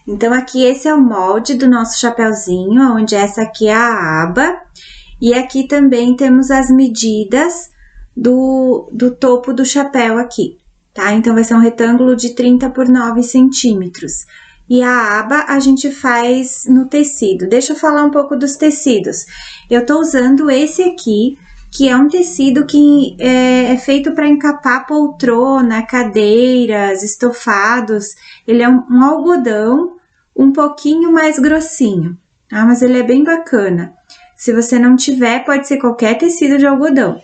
Então, aqui esse é o molde do nosso chapeuzinho, onde essa aqui é a aba. E aqui também temos as medidas do topo do chapéu aqui, tá? Então, vai ser um retângulo de 30 por 9 centímetros. E a aba a gente faz no tecido. Deixa eu falar um pouco dos tecidos. Eu tô usando esse aqui, que é um tecido que é feito para encapar poltrona, cadeiras, estofados. Ele é um algodão um pouquinho mais grossinho, tá? Mas ele é bem bacana. Se você não tiver, pode ser qualquer tecido de algodão.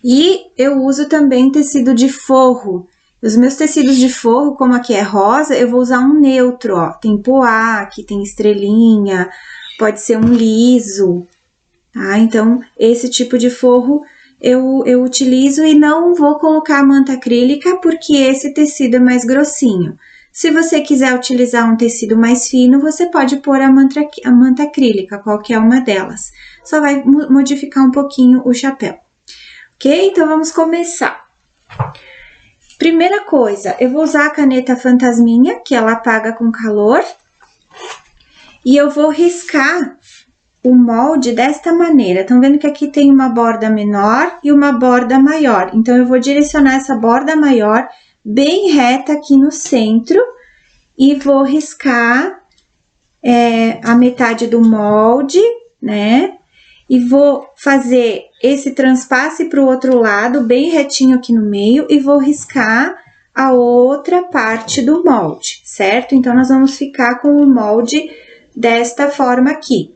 E eu uso também tecido de forro. Os meus tecidos de forro, como aqui é rosa, eu vou usar um neutro, ó. Tem poá, aqui tem estrelinha, pode ser um liso, tá? Então, esse tipo de forro eu utilizo e não vou colocar manta acrílica, porque esse tecido é mais grossinho. Se você quiser utilizar um tecido mais fino, você pode pôr a manta acrílica, qualquer uma delas. Só vai modificar um pouquinho o chapéu. Ok? Então, vamos começar. Primeira coisa, eu vou usar a caneta fantasminha, que ela apaga com calor. E eu vou riscar o molde desta maneira. Estão vendo que aqui tem uma borda menor e uma borda maior. Então, eu vou direcionar essa borda maior bem reta aqui no centro e vou riscar a metade do molde, né? E vou fazer esse transpasse para o outro lado, bem retinho aqui no meio, e vou riscar a outra parte do molde, certo? Então, nós vamos ficar com o molde desta forma aqui.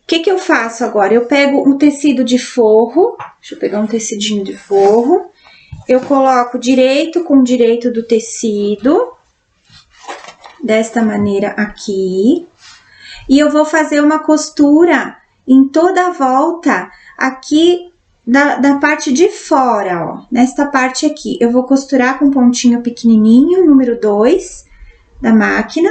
O que eu faço agora? Eu pego um tecido de forro, deixa eu pegar um tecidinho de forro, eu coloco direito com direito do tecido, desta maneira aqui, e eu vou fazer uma costura em toda a volta aqui da parte de fora, ó, nesta parte aqui. Eu vou costurar com pontinho pequenininho, número 2 da máquina,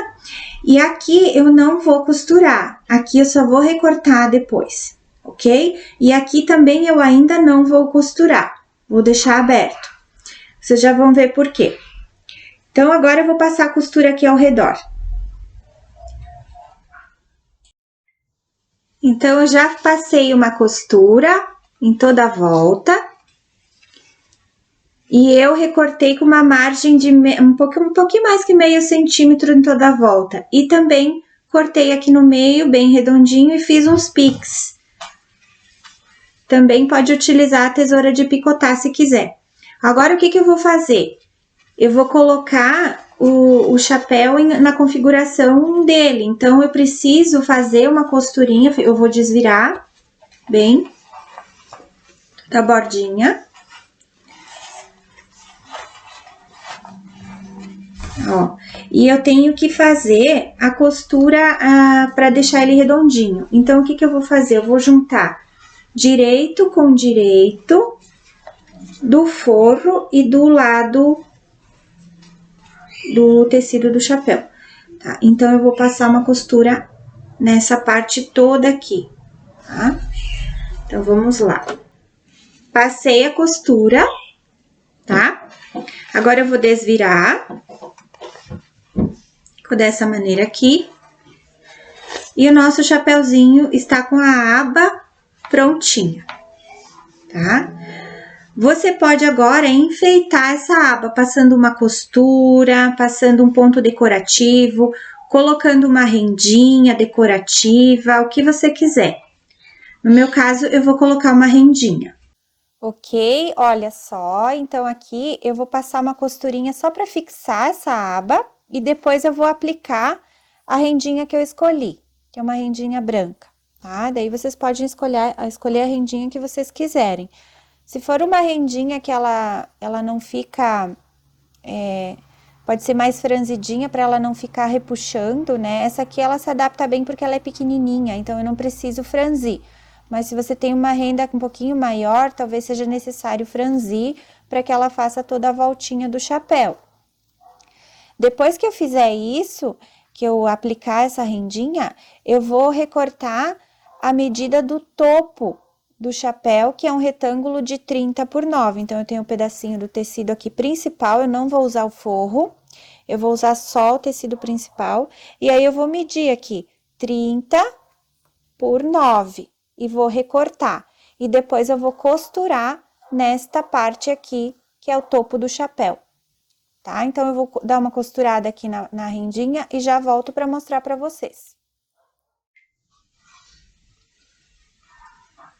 e aqui eu não vou costurar, aqui eu só vou recortar depois, ok? E aqui também eu ainda não vou costurar, vou deixar aberto. Vocês já vão ver por quê. Então, agora eu vou passar a costura aqui ao redor. Então, eu já passei uma costura em toda a volta. E eu recortei com uma margem de um pouquinho mais que meio centímetro em toda a volta. E também cortei aqui no meio, bem redondinho, e fiz uns piques. Também pode utilizar a tesoura de picotar se quiser. Agora, o que eu vou fazer? Eu vou colocar o chapéu na configuração dele. Então, eu preciso fazer uma costurinha, eu vou desvirar bem da bordinha. Ó, e eu tenho que fazer a costura para deixar ele redondinho. Então, o que eu vou fazer? Eu vou juntar direito com direito do forro e do lado do tecido do chapéu, tá? Então, eu vou passar uma costura nessa parte toda aqui, tá? Então, vamos lá. Passei a costura, tá? Agora, eu vou desvirar dessa maneira aqui. E o nosso chapéuzinho está com a aba prontinha, tá? Você pode agora enfeitar essa aba, passando uma costura, passando um ponto decorativo, colocando uma rendinha decorativa, o que você quiser. No meu caso, eu vou colocar uma rendinha. Ok, olha só, então aqui eu vou passar uma costurinha só para fixar essa aba e depois eu vou aplicar a rendinha que eu escolhi, que é uma rendinha branca, tá? Daí vocês podem escolher a rendinha que vocês quiserem. Se for uma rendinha que ela não fica, pode ser mais franzidinha para ela não ficar repuxando, né? Essa aqui ela se adapta bem porque ela é pequenininha, então eu não preciso franzir. Mas se você tem uma renda um pouquinho maior, talvez seja necessário franzir para que ela faça toda a voltinha do chapéu. Depois que eu fizer isso, que eu aplicar essa rendinha, eu vou recortar a medida do topo do chapéu, que é um retângulo de 30 por 9. Então, eu tenho um pedacinho do tecido aqui principal, eu não vou usar o forro. eu vou usar só o tecido principal, e aí eu vou medir aqui 30 por 9 e vou recortar. E depois eu vou costurar nesta parte aqui, que é o topo do chapéu, tá? Então, eu vou dar uma costurada aqui na rendinha e já volto para mostrar para vocês.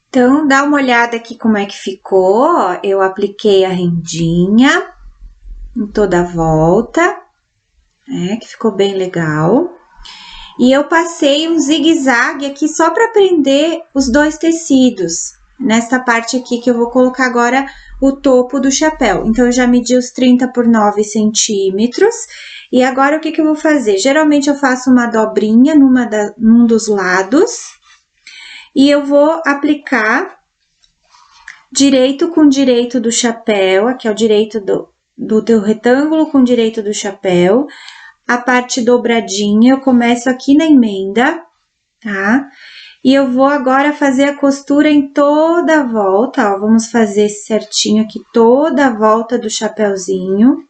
Então, dá uma olhada aqui como é que ficou, ó. Eu apliquei a rendinha em toda a volta, né, que ficou bem legal. E eu passei um zigue-zague aqui só para prender os dois tecidos, nesta parte aqui que eu vou colocar agora o topo do chapéu. Então, eu já medi os 30 por 9 centímetros. E agora, o que eu vou fazer? Geralmente, eu faço uma dobrinha num dos lados. E eu vou aplicar direito com direito do chapéu, aqui é o direito do teu retângulo com direito do chapéu. A parte dobradinha, eu começo aqui na emenda, tá? E eu vou agora fazer a costura em toda a volta, ó. Vamos fazer certinho aqui toda a volta do chapéuzinho.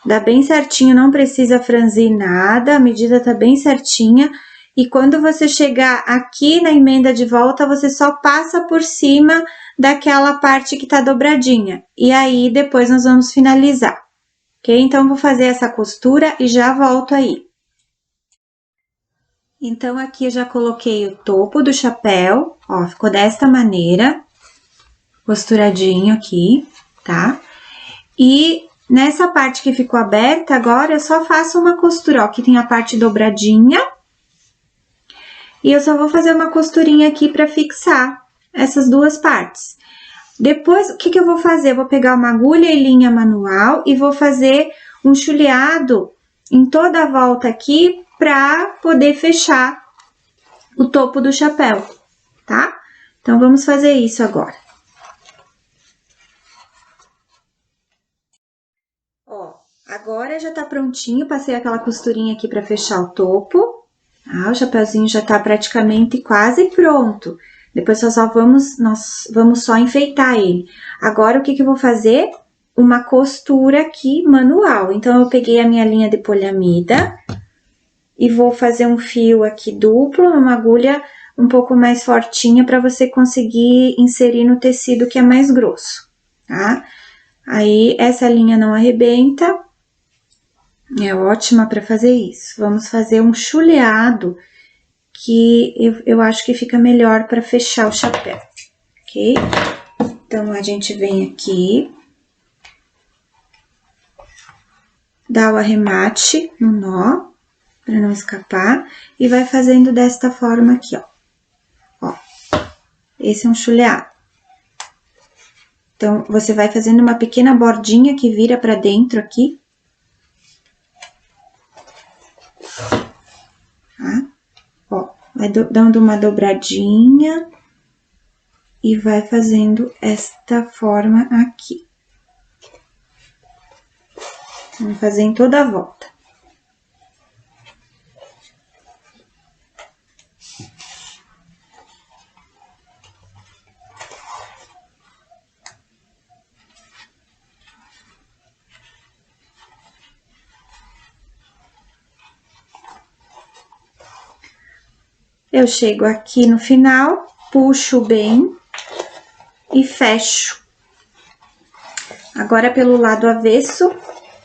Dá bem certinho, não precisa franzir nada, a medida tá bem certinha. E quando você chegar aqui na emenda de volta, você só passa por cima daquela parte que tá dobradinha. E aí, depois nós vamos finalizar, ok? Então, vou fazer essa costura e já volto aí. Então, aqui eu já coloquei o topo do chapéu, ó, ficou desta maneira, costuradinho aqui, tá? E nessa parte que ficou aberta, agora eu só faço uma costura, ó, aqui tem a parte dobradinha. E eu só vou fazer uma costurinha aqui para fixar essas duas partes. Depois, o que eu vou fazer? Eu vou pegar uma agulha e linha manual e vou fazer um chuleado em toda a volta aqui para poder fechar o topo do chapéu, tá? Então, vamos fazer isso agora. Ó, agora já tá prontinho, passei aquela costurinha aqui para fechar o topo. Ah, o chapeuzinho já tá praticamente quase pronto. Depois nós vamos só enfeitar ele. Agora, o que eu vou fazer? Uma costura aqui manual. Então, eu peguei a minha linha de poliamida e vou fazer um fio aqui duplo, uma agulha um pouco mais fortinha para você conseguir inserir no tecido que é mais grosso, tá? Aí, essa linha não arrebenta. É ótima para fazer isso. Vamos fazer um chuleado que eu acho que fica melhor para fechar o chapéu, ok? Então, a gente vem aqui, dá o arremate no nó, para não escapar, e vai fazendo desta forma aqui, ó. Ó, esse é um chuleado. Então, você vai fazendo uma pequena bordinha que vira para dentro aqui. Tá? Ó, vai dando uma dobradinha e vai fazendo esta forma aqui. Vamos fazer em toda a volta. Eu chego aqui no final, puxo bem e fecho. Agora, pelo lado avesso,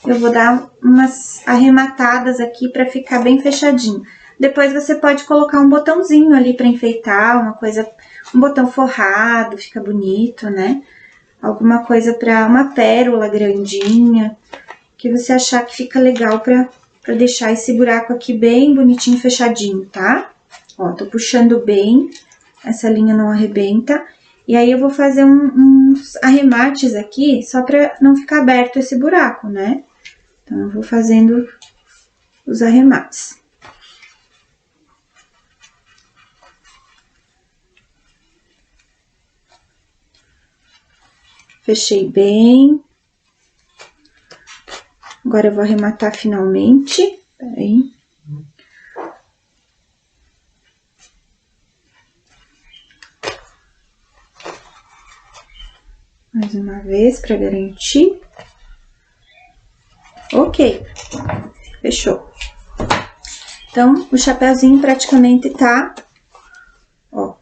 eu vou dar umas arrematadas aqui para ficar bem fechadinho. Depois, você pode colocar um botãozinho ali para enfeitar, um botão forrado, fica bonito, né? Alguma coisa para uma pérola grandinha, que você achar que fica legal para deixar esse buraco aqui bem bonitinho, fechadinho, tá? Ó, tô puxando bem, essa linha não arrebenta. E aí, eu vou fazer uns arremates aqui, só pra não ficar aberto esse buraco, né? Então, eu vou fazendo os arremates. Fechei bem. Agora, eu vou arrematar finalmente. Peraí. Mais uma vez, para garantir. Ok, fechou. Então, o chapeuzinho praticamente tá, ó,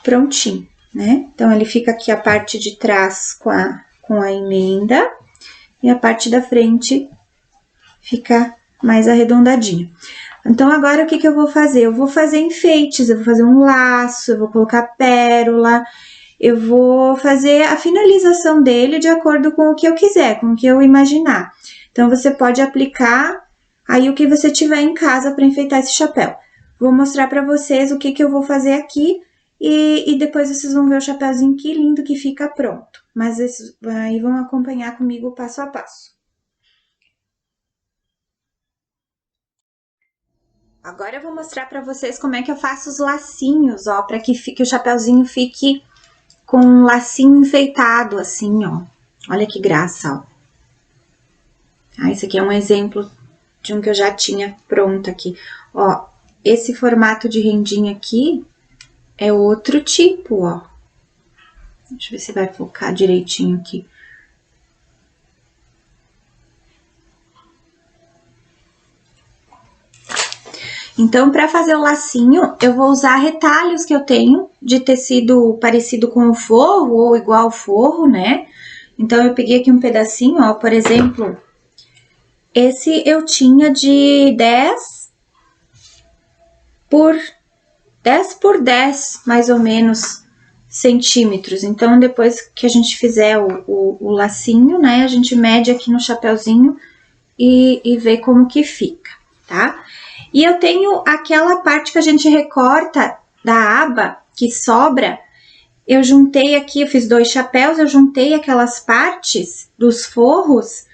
prontinho, né? Então, ele fica aqui a parte de trás com a emenda e a parte da frente fica mais arredondadinha. Então, agora, o que eu vou fazer? Eu vou fazer enfeites, eu vou fazer um laço, eu vou colocar pérola, eu vou fazer a finalização dele de acordo com o que eu quiser, com o que eu imaginar. Então, você pode aplicar aí o que você tiver em casa para enfeitar esse chapéu. Vou mostrar para vocês o que eu vou fazer aqui e depois vocês vão ver o chapéuzinho, que lindo que fica pronto. Mas aí vão acompanhar comigo passo a passo. Agora eu vou mostrar para vocês como é que eu faço os lacinhos, ó, para que o chapeuzinho fique com um lacinho enfeitado, assim, ó. Olha que graça, ó. Ah, esse aqui é um exemplo de um que eu já tinha pronto aqui. Ó, esse formato de rendinha aqui é outro tipo, ó. Deixa eu ver se vai focar direitinho aqui. Então, para fazer o lacinho, eu vou usar retalhos que eu tenho de tecido parecido com o forro ou igual ao forro, né? Então, eu peguei aqui um pedacinho, ó, por exemplo, esse eu tinha de 10 por 10, mais ou menos, centímetros. Então, depois que a gente fizer o lacinho, né, a gente mede aqui no chapeuzinho e vê como que fica, tá? E eu tenho aquela parte que a gente recorta da aba, que sobra, eu juntei aqui, eu fiz 2 chapéus, eu juntei aquelas partes dos forros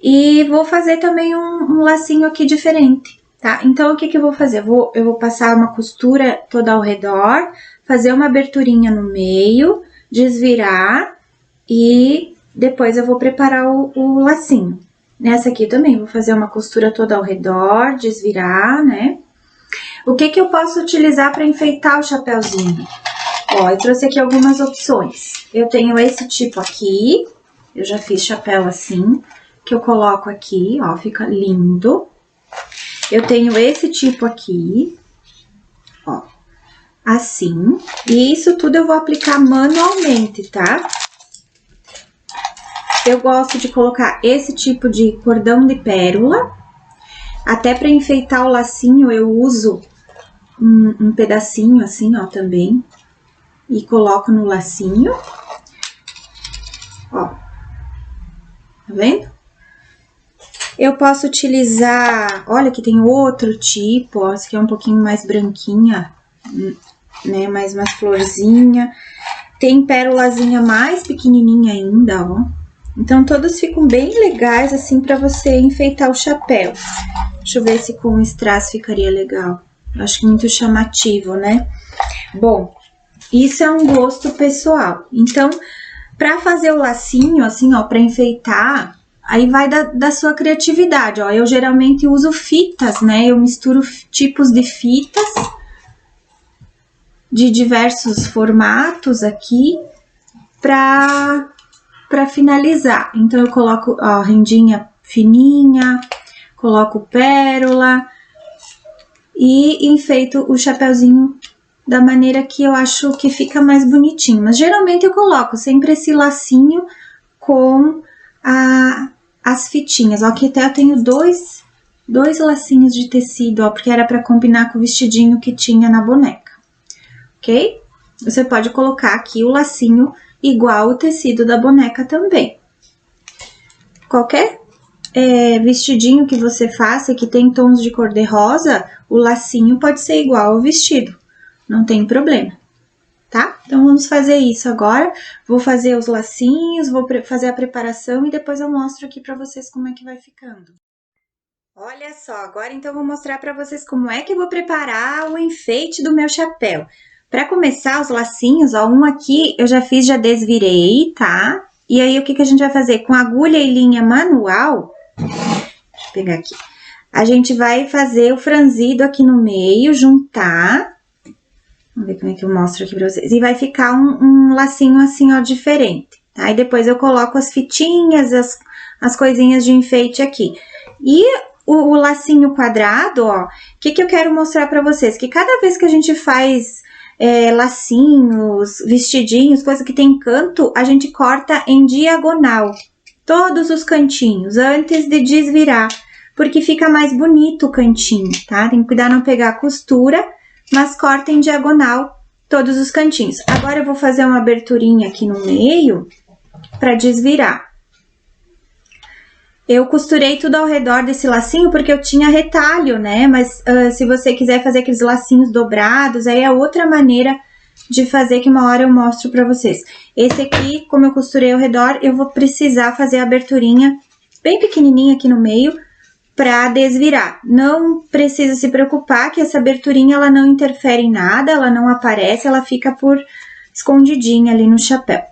e vou fazer também um lacinho aqui diferente, tá? Então, o que eu vou fazer? Eu vou passar uma costura toda ao redor, fazer uma aberturinha no meio, desvirar e depois eu vou preparar o lacinho. Nessa aqui também, vou fazer uma costura toda ao redor, desvirar, né? O que eu posso utilizar para enfeitar o chapeuzinho? Ó, eu trouxe aqui algumas opções. Eu tenho esse tipo aqui, eu já fiz chapéu assim, que eu coloco aqui, ó, fica lindo. Eu tenho esse tipo aqui, ó, assim. E isso tudo eu vou aplicar manualmente, tá? Eu gosto de colocar esse tipo de cordão de pérola. Até para enfeitar o lacinho, eu uso um pedacinho assim, ó, também. E coloco no lacinho. Ó. Tá vendo? Eu posso utilizar... Olha, aqui tem outro tipo, ó. Esse aqui é um pouquinho mais branquinha, né? Mais florzinha. Tem pérolazinha mais pequenininha ainda, ó. Então, todos ficam bem legais, assim, pra você enfeitar o chapéu. Deixa eu ver se com strass ficaria legal. Eu acho que muito chamativo, né? Bom, isso é um gosto pessoal. Então, pra fazer o lacinho, assim, ó, pra enfeitar, aí vai da sua criatividade, ó. Eu geralmente uso fitas, né? Eu misturo tipos de fitas de diversos formatos aqui pra finalizar. Então, eu coloco, ó, rendinha fininha, coloco pérola e enfeito o chapeuzinho da maneira que eu acho que fica mais bonitinho. Mas, geralmente, eu coloco sempre esse lacinho com as fitinhas. Ó, aqui até eu tenho dois lacinhos de tecido, ó, porque era para combinar com o vestidinho que tinha na boneca, ok? Você pode colocar aqui o lacinho igual o tecido da boneca também. Qualquer vestidinho que você faça que tem tons de cor de rosa, o lacinho pode ser igual ao vestido, não tem problema, tá? Então, vamos fazer isso agora. Vou fazer os lacinhos, vou fazer a preparação e depois eu mostro aqui pra vocês como é que vai ficando. Olha só, agora então eu vou mostrar pra vocês como é que eu vou preparar o enfeite do meu chapéu. Para começar, os lacinhos, ó, um aqui eu já fiz, já desvirei, tá? E aí, o que a gente vai fazer? Com agulha e linha manual, deixa eu pegar aqui, a gente vai fazer o franzido aqui no meio, juntar, vamos ver como é que eu mostro aqui pra vocês, e vai ficar um lacinho assim, ó, diferente, tá? E depois eu coloco as fitinhas, as coisinhas de enfeite aqui. E o lacinho quadrado, ó, o que eu quero mostrar pra vocês? Que cada vez que a gente faz lacinhos, vestidinhos, coisa que tem canto, a gente corta em diagonal. Todos os cantinhos, antes de desvirar, porque fica mais bonito o cantinho, tá? Tem que cuidar não pegar a costura, mas corta em diagonal todos os cantinhos. Agora eu vou fazer uma aberturinha aqui no meio para desvirar. Eu costurei tudo ao redor desse lacinho porque eu tinha retalho, né? Mas se você quiser fazer aqueles lacinhos dobrados, aí é outra maneira de fazer que uma hora eu mostro pra vocês. Esse aqui, como eu costurei ao redor, eu vou precisar fazer a aberturinha bem pequenininha aqui no meio pra desvirar. Não precisa se preocupar que essa aberturinha, ela não interfere em nada, ela não aparece, ela fica por escondidinha ali no chapéu.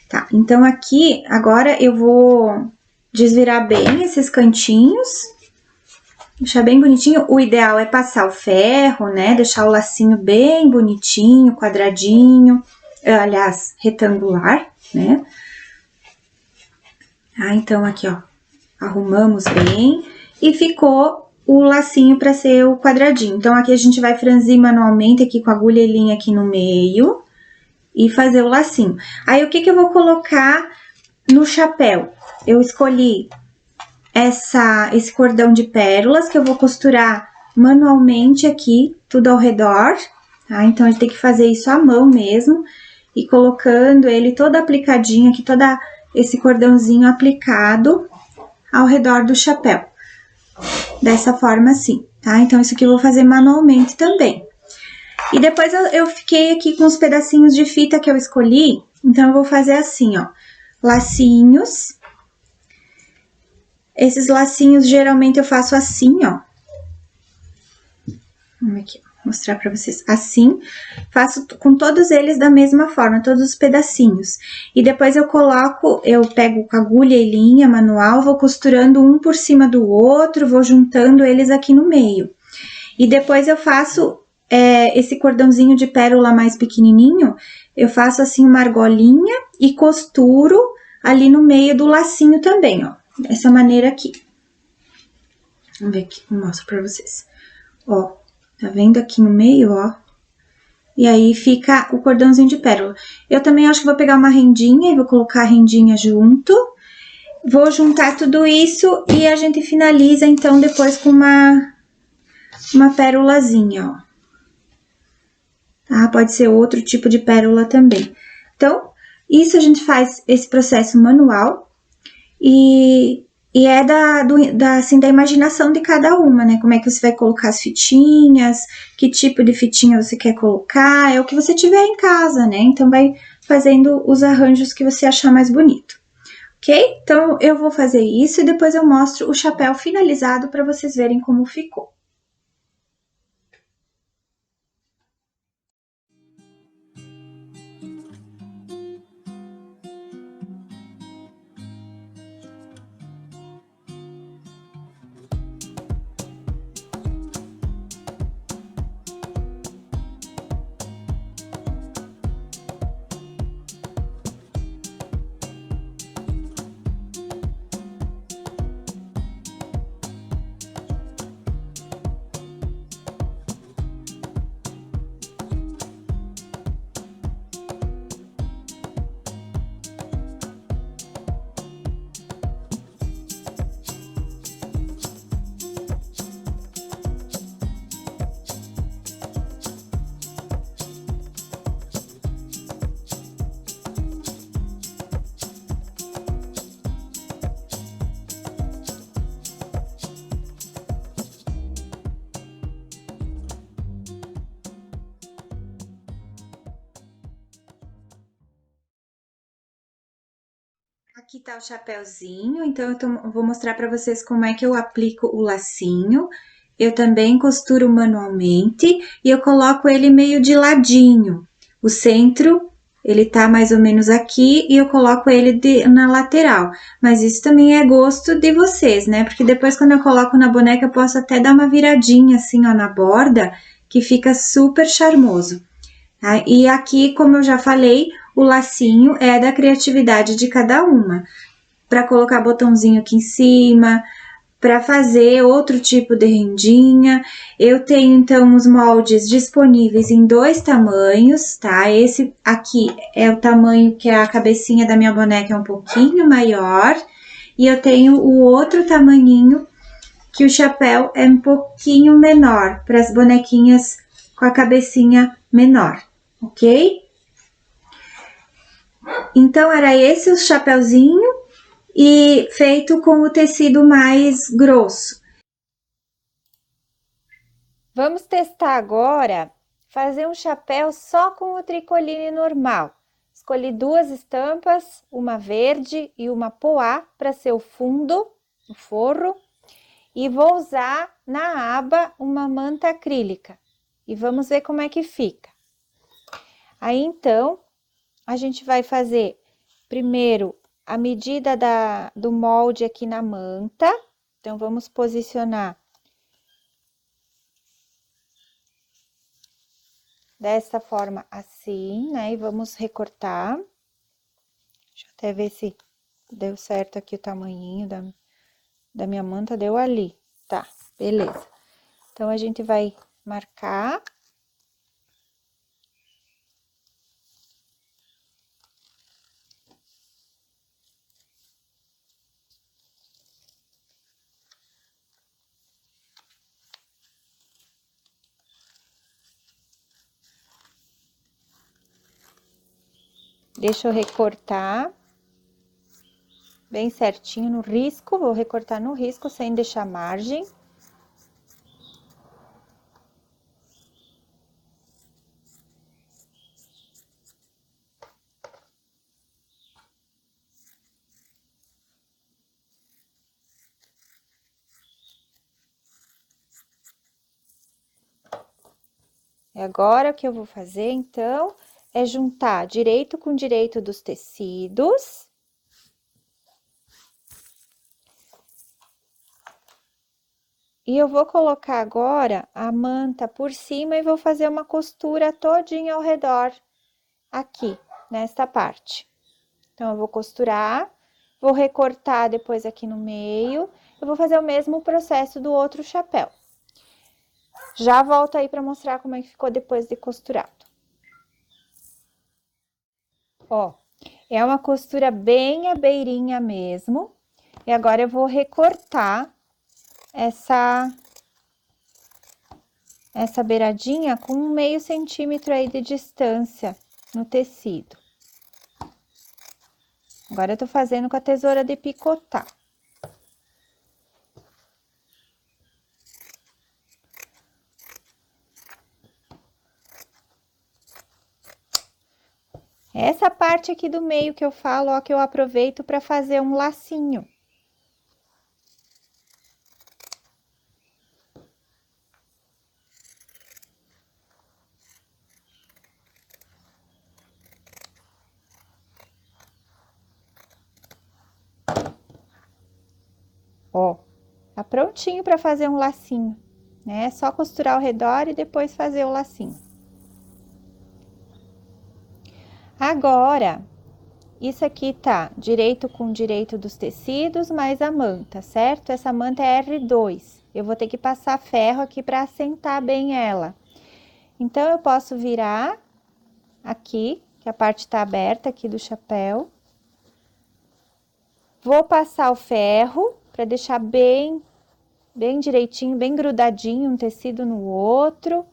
Tá, então aqui, agora eu vou desvirar bem esses cantinhos, deixar bem bonitinho. O ideal é passar o ferro, né? Deixar o lacinho bem bonitinho, quadradinho, aliás, retangular, né? Ah, então aqui, ó, arrumamos bem e ficou o lacinho para ser o quadradinho. Então aqui a gente vai franzir manualmente aqui com a agulha e linha aqui no meio e fazer o lacinho. Aí o que eu vou colocar no chapéu? Eu escolhi esse cordão de pérolas que eu vou costurar manualmente aqui, tudo ao redor, tá? Então, a gente tem que fazer isso à mão mesmo, e colocando ele todo aplicadinho aqui, todo esse cordãozinho aplicado ao redor do chapéu. Dessa forma assim, tá? Então, isso aqui eu vou fazer manualmente também. E depois eu fiquei aqui com os pedacinhos de fita que eu escolhi, então eu vou fazer assim, ó, lacinhos. Esses lacinhos, geralmente, eu faço assim, ó. Vamos aqui, mostrar pra vocês. Assim, faço com todos eles da mesma forma, todos os pedacinhos. E depois eu pego com agulha e linha manual, vou costurando um por cima do outro, vou juntando eles aqui no meio. E depois eu faço esse cordãozinho de pérola mais pequenininho, eu faço assim uma argolinha e costuro ali no meio do lacinho também, ó. Dessa maneira aqui. Vamos ver aqui, eu mostro pra vocês. Ó, tá vendo aqui no meio, ó? E aí fica o cordãozinho de pérola. Eu também acho que vou pegar uma rendinha e vou colocar a rendinha junto. Vou juntar tudo isso e a gente finaliza, então, depois com uma pérolazinha, ó. Tá? Pode ser outro tipo de pérola também. Então, isso a gente faz esse processo manual. E é da imaginação de cada uma, né? Como é que você vai colocar as fitinhas, que tipo de fitinha você quer colocar, é o que você tiver em casa, né? Então, vai fazendo os arranjos que você achar mais bonito, ok? Então, eu vou fazer isso e depois eu mostro o chapéu finalizado para vocês verem como ficou. Aqui tá o chapéuzinho, então eu vou mostrar pra vocês como é que eu aplico o lacinho. Eu também costuro manualmente e eu coloco ele meio de ladinho. O centro, ele tá mais ou menos aqui e eu coloco ele na lateral. Mas isso também é gosto de vocês, né? Porque depois quando eu coloco na boneca eu posso até dar uma viradinha assim, ó, na borda, que fica super charmoso. Tá? E aqui, como eu já falei, o lacinho é da criatividade de cada uma. Para colocar botãozinho aqui em cima, para fazer outro tipo de rendinha. Eu tenho, então, os moldes disponíveis em 2 tamanhos, tá? Esse aqui é o tamanho que a cabecinha da minha boneca é um pouquinho maior. E eu tenho o outro tamanhinho, que o chapéu é um pouquinho menor, para as bonequinhas com a cabecinha menor, ok? Então, era esse o chapéuzinho e feito com o tecido mais grosso. Vamos testar agora fazer um chapéu só com o tricoline normal. Escolhi 2 estampas, uma verde e uma poá para ser o fundo, o forro. E vou usar na aba uma manta acrílica. E vamos ver como é que fica. Aí, então, a gente vai fazer primeiro a medida do molde aqui na manta. Então, vamos posicionar dessa forma assim, né? E vamos recortar. Deixa eu até ver se deu certo aqui o tamanhinho da minha manta, deu ali. Tá, beleza. Então, a gente vai marcar. Deixa eu recortar bem certinho no risco, vou recortar no risco sem deixar margem. E agora, o que eu vou fazer, então, é juntar direito com direito dos tecidos. E eu vou colocar agora a manta por cima e vou fazer uma costura todinha ao redor, aqui, nesta parte. Então, eu vou costurar, vou recortar depois aqui no meio, eu vou fazer o mesmo processo do outro chapéu. Já volto aí para mostrar como é que ficou depois de costurado. Ó, é uma costura bem à beirinha mesmo. E agora eu vou recortar essa beiradinha com 0,5 centímetro aí de distância no tecido. Agora eu tô fazendo com a tesoura de picotar. Essa parte aqui do meio que eu falo, ó, que eu aproveito para fazer um lacinho. Ó, tá prontinho para fazer um lacinho, né? É só costurar ao redor e depois fazer o lacinho. Agora, isso aqui tá direito com direito dos tecidos, mais a manta, certo? Essa manta é R2. Eu vou ter que passar ferro aqui para assentar bem ela. Então, eu posso virar aqui, que a parte tá aberta aqui do chapéu. Vou passar o ferro para deixar bem direitinho, bem grudadinho um tecido no outro.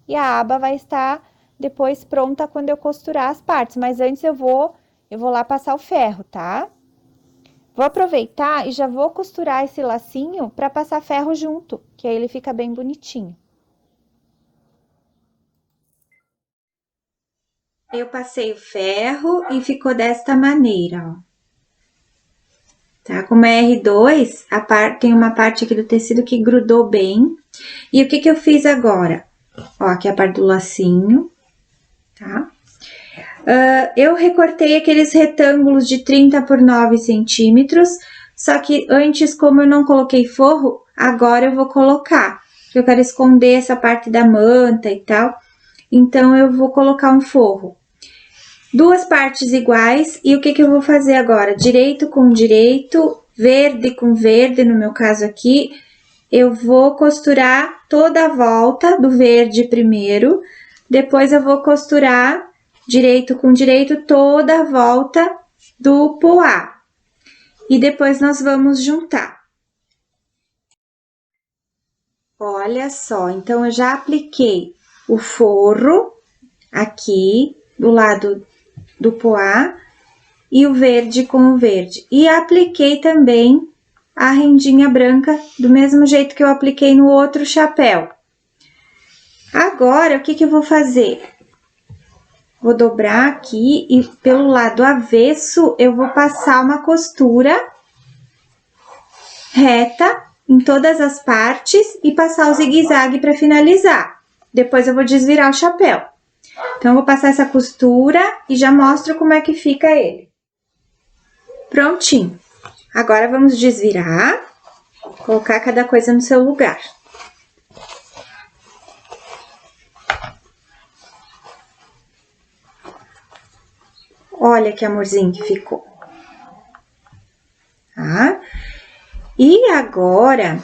E a aba vai estar depois pronta quando eu costurar as partes, mas antes eu vou lá passar o ferro, tá? Vou aproveitar e já vou costurar esse lacinho para passar ferro junto, que aí ele fica bem bonitinho. Eu passei o ferro e ficou desta maneira, ó. Tá? Como é R2, tem uma parte aqui do tecido que grudou bem. E o que que eu fiz agora? Ó, aqui é a parte do lacinho, tá? Eu recortei aqueles retângulos de 30 por 9 centímetros, só que antes, como eu não coloquei forro, agora eu vou colocar, porque eu quero esconder essa parte da manta e tal, então eu vou colocar um forro. 2 partes iguais, e o que que eu vou fazer agora? Direito com direito, verde com verde, no meu caso aqui, eu vou costurar toda a volta do verde primeiro, depois eu vou costurar direito com direito toda a volta do poá. E depois nós vamos juntar. Olha só, então eu já apliquei o forro aqui do lado do poá e o verde com o verde. E apliquei também a rendinha branca do mesmo jeito que eu apliquei no outro chapéu. Agora, o que que eu vou fazer? Vou dobrar aqui e pelo lado avesso eu vou passar uma costura reta em todas as partes e passar o zigue-zague para finalizar. Depois eu vou desvirar o chapéu. Então, eu vou passar essa costura e já mostro como é que fica ele. Prontinho. Agora, vamos desvirar, colocar cada coisa no seu lugar. Olha que amorzinho que ficou. Tá? E agora,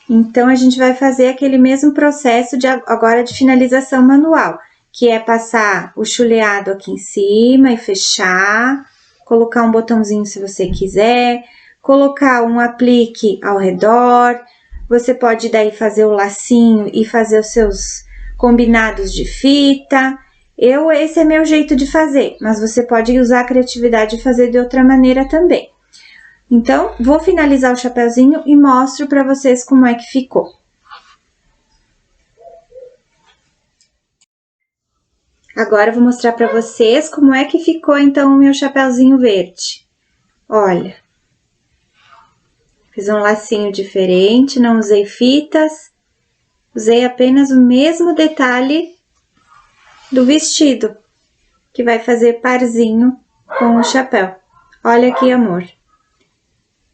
então, a gente vai fazer aquele mesmo processo agora de finalização manual, que é passar o chuleado aqui em cima e fechar, colocar um botãozinho se você quiser, colocar um aplique ao redor, você pode daí fazer o lacinho e fazer os seus combinados de fita. Esse é meu jeito de fazer, mas você pode usar a criatividade e fazer de outra maneira também. Então, vou finalizar o chapeuzinho e mostro para vocês como é que ficou. Agora, eu vou mostrar para vocês como é que ficou, então, o meu chapeuzinho verde. Olha. Fiz um lacinho diferente, não usei fitas. Usei apenas o mesmo detalhe do vestido, que vai fazer parzinho com o chapéu. Olha que amor.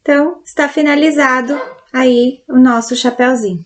Então, está finalizado aí o nosso chapeuzinho.